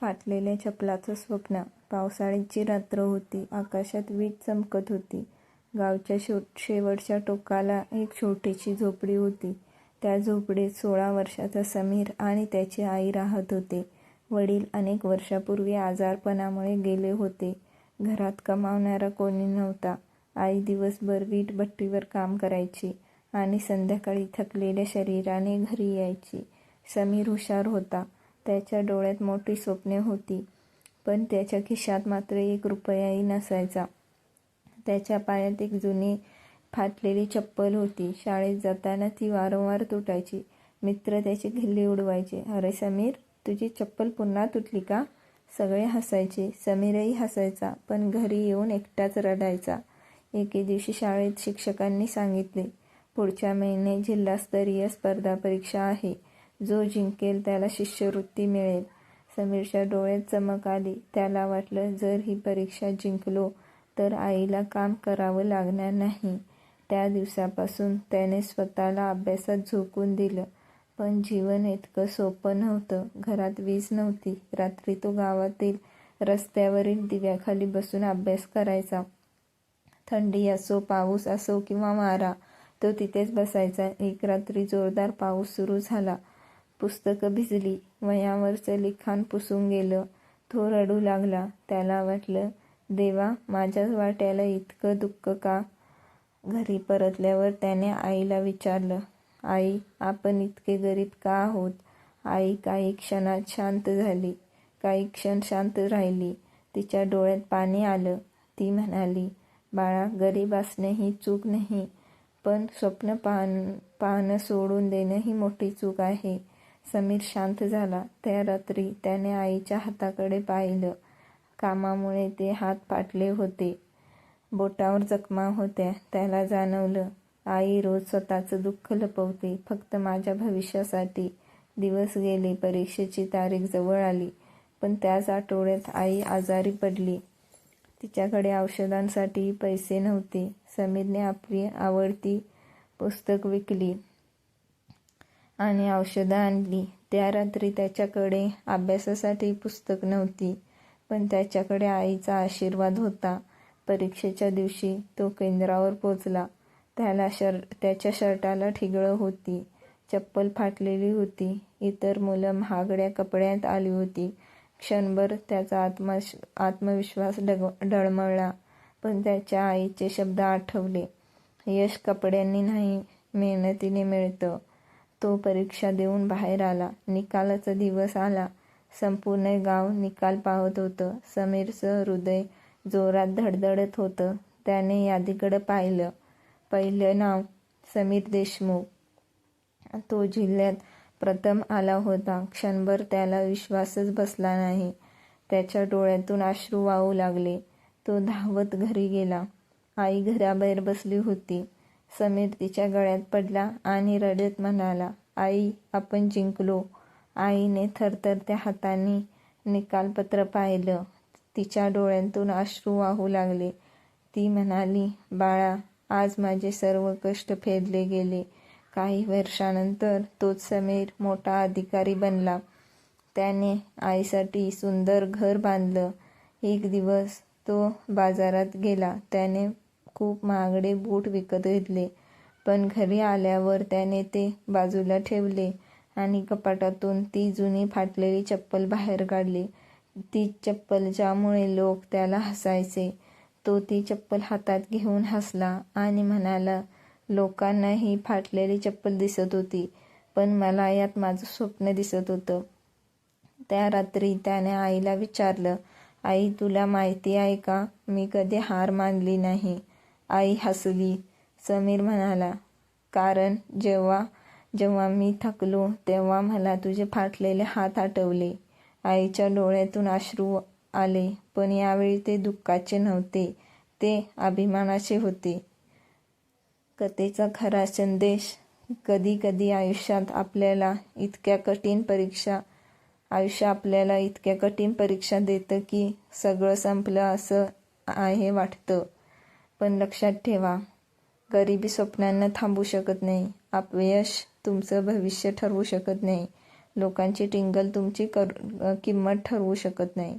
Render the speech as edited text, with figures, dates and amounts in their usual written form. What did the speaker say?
फाटलेल्या चपलाचं स्वप्न. पावसाळ्याची रात्र होती. आकाशात वीज चमकत होती. गावच्या शेवटच्या टोकाला एक छोटीशी झोपडी होती. त्या झोपडीत 16 वर्षाचा समीर आणि त्याची आई राहत होते. वडील अनेक वर्षापूर्वी आजारपणामुळे गेले होते. घरात कमावणारा कोणी नव्हता. आई दिवसभर वीटभट्टीवर काम करायची आणि संध्याकाळी थकलेल्या शरीराने घरी यायची. समीर हुशार होता. त्याच्या डोळ्यात मोठी स्वप्ने होती, पण त्याच्या खिशात मात्र 1 रुपयाही नसायचा. त्याच्या पायात एक जुनी फाटलेली चप्पल होती. शाळेत जाताना ती वारंवार तुटायची. मित्र त्याची खिल्ली उडवायचे. "अरे समीर, तुझी चप्पल पुन्हा तुटली का?" सगळे हसायचे. समीरही हसायचा, पण घरी येऊन एकटाच रडायचा. एके दिवशी शाळेत शिक्षकांनी सांगितले, "पुढच्या महिन्यात जिल्हास्तरीय स्पर्धा परीक्षा आहे. जो जिंकेल त्याला शिष्यवृत्ती मिळेल." समीरच्या डोळ्यात चमक आली. त्याला वाटलं, जर ही परीक्षा जिंकलो तर आईला काम करावं लागणार नाही. त्या दिवसापासून त्याने स्वतःला अभ्यासात झोकून दिलं. पण जीवन इतकं सोपं नव्हतं. घरात वीज नव्हती. रात्री तो गावातील रस्त्यावरील दिव्याखाली बसून अभ्यास करायचा. थंडी असो, पाऊस असो किंवा वारा, तो तिथेच बसायचा. एक रात्री जोरदार पाऊस सुरू झाला. पुस्तकं भिजली. वह्यांवरचं लिखाण पुसून गेलं. तो रडू लागला. त्याला वाटलं, देवा, माझ्याच वाट्याला इतकं दुःख का? घरी परतल्यावर त्याने आईला विचारलं, "आई, आपण इतके गरीब का आहोत?" आई काही क्षणात शांत झाली. काही क्षण शांत राहिली. तिच्या डोळ्यात पाणी आलं. ती म्हणाली, "बाळा, गरीब असणे ही चूक नाही, पण स्वप्न पाहणं सोडून देणं ही मोठी चूक आहे." समीर शांत झाला. त्या रात्री त्याने आईच्या हाताकडे पाहिलं. कामामुळे ते हात फाटले होते. बोटावर जखमा होत्या. त्याला जाणवलं, आई रोज स्वतःचं दुःख लपवते, फक्त माझ्या भविष्यासाठी. दिवस गेले. परीक्षेची तारीख जवळ आली. पण त्याच आठवड्यात आई आजारी पडली. तिच्याकडे औषधांसाठी पैसे नव्हते. समीरने आपली आवडती पुस्तक विकली आणि औषधं आणली. त्या रात्री त्याच्याकडे अभ्यासासाठी पुस्तक नव्हती, पण त्याच्याकडे आईचा आशीर्वाद होता. परीक्षेच्या दिवशी तो केंद्रावर पोचला. त्याच्या शर्टाला ठिगळं होती. चप्पल फाटलेली होती. इतर मुलं महागड्या कपड्यात आली होती. क्षणभर त्याचा आत्मविश्वास डळमळला. पण त्याच्या आईचे शब्द आठवले, "यश कपड्यांनी नाही, मेहनतीने मिळतं." तो परीक्षा देऊन बाहेर आला. निकालाचा दिवस आला. संपूर्ण गाव निकाल पाहत होतं. समीरचं हृदय जोरात धडधडत होतं. त्याने यादीकडे पाहिलं. पहिलं नाव समीर देशमुख. तो जिल्ह्यात प्रथम आला होता. क्षणभर त्याला विश्वासच बसला नाही. त्याच्या डोळ्यातून अश्रू वाहू लागले. तो धावत घरी गेला. आई घराबाहेर बसली होती. समीर तिच्या गळ्यात पडला आणि रडत म्हणाला, "आई, आपण जिंकलो." आईने थरथरत्या हातांनी निकालपत्र पाहिलं. तिच्या डोळ्यातून अश्रू वाहू लागले. ती म्हणाली, "बाळा, आज माझे सर्व कष्ट फेदले गेले." काही वर्षानंतर तोच समीर मोठा अधिकारी बनला. त्याने आईसाठी सुंदर घर बांधलं. एक दिवस तो बाजारात गेला. त्याने खूप महागडे बूट विकत घेतले, पण घरी आल्यावर त्याने ते बाजूला ठेवले आणि कपाटातून ती जुनी फाटलेली चप्पल बाहेर काढली. ती चप्पल ज्यामुळे लोक त्याला हसायचे. तो ती चप्पल हातात घेऊन हसला आणि म्हणाला, "लोकांना ही फाटलेली चप्पल दिसत होती, पण मला यात माझं स्वप्न दिसत होतं." त्या रात्री त्याने आईला विचारलं, "आई, तुला माहिती आहे का, मी कधी हार मानली नाही." आई हसली. समीर म्हणाला, "कारण जेव्हा मी थकलो तेव्हा मला तुझे फाटलेले हात आठवले." आईच्या डोळ्यातून अश्रू आले, पण यावेळी ते दुःखाचे नव्हते, ते अभिमानाचे होते. कथेचा खरा संदेश, कधी कधी आयुष्य आपल्याला इतक्या कठीण परीक्षा देतं की सगळं संपलं असं आहे वाटतं. पण लक्षात ठेवा, गरिबी स्वप्नांना थांबवू शकत नाही. अपयश तुमचं भविष्य ठरवू शकत नाही. लोकांची टिंगल तुमची किंमत ठरवू शकत नाही.